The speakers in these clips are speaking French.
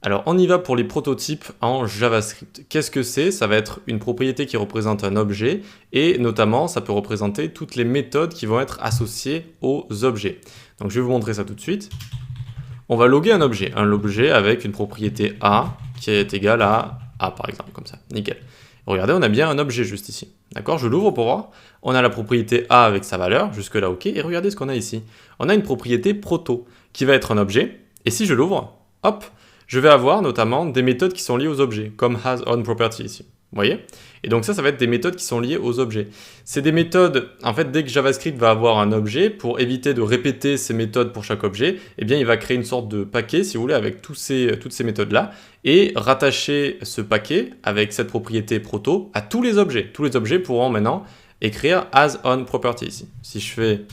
Alors, on y va pour les prototypes en JavaScript. Qu'est-ce que c'est? Ça va être une propriété qui représente un objet et notamment, ça peut représenter toutes les méthodes qui vont être associées aux objets. Donc, je vais vous montrer ça tout de suite. On va loguer un objet avec une propriété A qui est égale à A par exemple, comme ça, nickel. Regardez, on a bien un objet juste ici. D'accord? Je l'ouvre pour voir. On a la propriété A avec sa valeur, jusque-là OK. Et regardez ce qu'on a ici. On a une propriété proto qui va être un objet. Et si je l'ouvre, hop, je vais avoir notamment des méthodes qui sont liées aux objets, comme hasOnProperty ici. Vous voyez? Et donc ça va être des méthodes qui sont liées aux objets. C'est des méthodes, en fait, dès que JavaScript va avoir un objet, pour éviter de répéter ces méthodes pour chaque objet, eh bien, il va créer une sorte de paquet, si vous voulez, avec toutes ces méthodes-là, et rattacher ce paquet avec cette propriété proto à tous les objets. Tous les objets pourront maintenant écrire hasOnProperty ici. Si je fais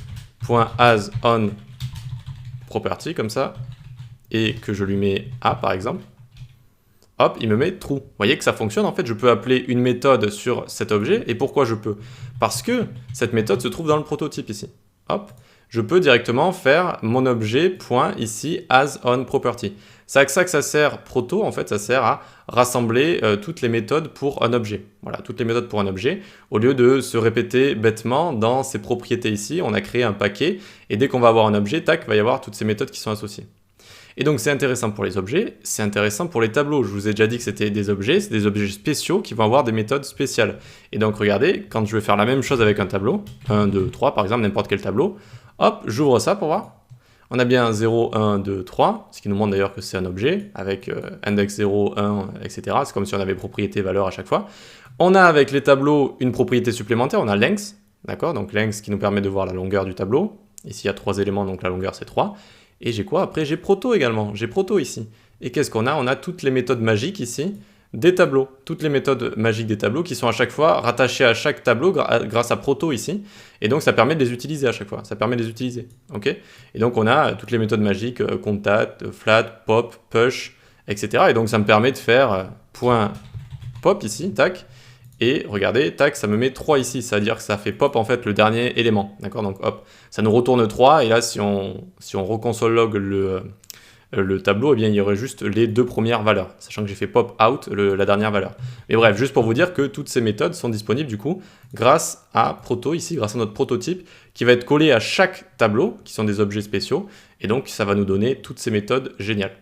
.hasOnProperty comme ça, et que je lui mets A par exemple, hop, il me met true. Vous voyez que ça fonctionne, en fait, je peux appeler une méthode sur cet objet, et pourquoi je peux? Parce que cette méthode se trouve dans le prototype ici. Hop, je peux directement faire mon objet point ici hasOnProperty. C'est à ça que ça sert proto, en fait, ça sert à rassembler toutes les méthodes pour un objet. Voilà, toutes les méthodes pour un objet. Au lieu de se répéter bêtement dans ces propriétés ici, on a créé un paquet, et dès qu'on va avoir un objet, tac, il va y avoir toutes ces méthodes qui sont associées. Et donc c'est intéressant pour les objets, c'est intéressant pour les tableaux. Je vous ai déjà dit que c'était des objets, c'est des objets spéciaux qui vont avoir des méthodes spéciales. Et donc regardez, quand je vais faire la même chose avec un tableau, 1, 2, 3 par exemple, n'importe quel tableau, hop, j'ouvre ça pour voir. On a bien 0, 1, 2, 3, ce qui nous montre d'ailleurs que c'est un objet, avec index 0, 1, etc. C'est comme si on avait propriété, valeur à chaque fois. On a avec les tableaux une propriété supplémentaire, on a length, d'accord? Donc length qui nous permet de voir la longueur du tableau. Ici il y a 3 éléments, donc la longueur c'est 3. Et j'ai quoi? Après, j'ai proto également. J'ai proto ici. Et qu'est-ce qu'on a? On a toutes les méthodes magiques ici des tableaux. Toutes les méthodes magiques des tableaux qui sont à chaque fois rattachées à chaque tableau grâce à proto ici. Et donc, ça permet de les utiliser à chaque fois. Ça permet de les utiliser. OK? Et donc, on a toutes les méthodes magiques, concat, flat, pop, push, etc. Et donc, ça me permet de faire point pop ici, tac. Et regardez, tac, ça me met 3 ici, c'est-à-dire que ça fait pop en fait le dernier élément, d'accord? Donc hop, ça nous retourne 3, et là si on reconsole log le tableau, eh bien il y aurait juste les 2 premières valeurs, sachant que j'ai fait pop out la dernière valeur. Mais bref, juste pour vous dire que toutes ces méthodes sont disponibles du coup grâce à proto ici, grâce à notre prototype, qui va être collé à chaque tableau, qui sont des objets spéciaux, et donc ça va nous donner toutes ces méthodes géniales.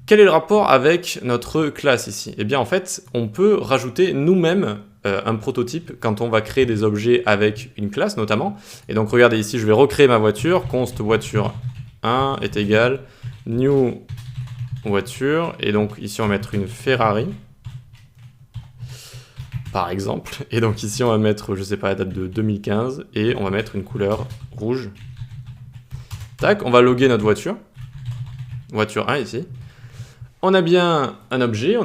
Quel est le rapport avec notre classe ici? Eh bien en fait, on peut rajouter nous-mêmes un prototype quand on va créer des objets avec une classe notamment. Et donc regardez ici, je vais recréer ma voiture, const voiture 1 est égal new voiture. Et donc ici on va mettre une Ferrari, par exemple. Et donc ici on va mettre, je sais pas, la date de 2015 et on va mettre une couleur rouge. Tac, on va loguer notre voiture. Voiture 1 ici. On a bien un objet,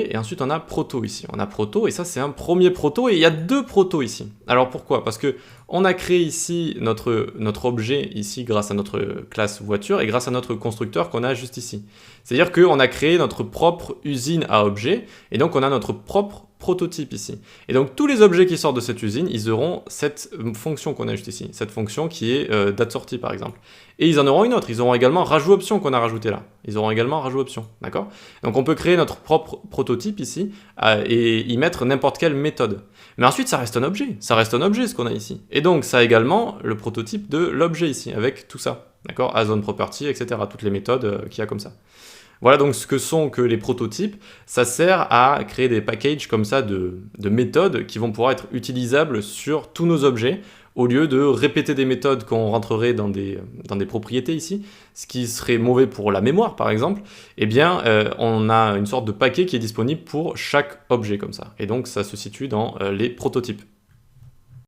et ensuite on a proto ici. On a proto, et ça c'est un premier proto, et il y a 2 protos ici. Alors pourquoi? Parce que on a créé ici notre objet ici grâce à notre classe voiture et grâce à notre constructeur qu'on a juste ici. C'est-à-dire qu'on a créé notre propre usine à objets, et donc on a notre propre prototype ici. Et donc tous les objets qui sortent de cette usine, ils auront cette fonction qu'on a juste ici, cette fonction qui est date sortie par exemple. Et ils en auront une autre, ils auront également rajout option qu'on a rajouté là. Ils auront également rajout option, d'accord? Donc on peut créer notre propre prototype ici et y mettre n'importe quelle méthode. Mais ensuite ça reste un objet ce qu'on a ici. Et donc ça a également le prototype de l'objet ici, avec tout ça, d'accord? hasOnProperty, etc. Toutes les méthodes qu'il y a comme ça. Voilà donc ce que sont que les prototypes. Ça sert à créer des packages comme ça de méthodes qui vont pouvoir être utilisables sur tous nos objets, au lieu de répéter des méthodes qu'on rentrerait dans des propriétés ici, ce qui serait mauvais pour la mémoire par exemple. Eh bien on a une sorte de paquet qui est disponible pour chaque objet comme ça. Et donc ça se situe dans les prototypes.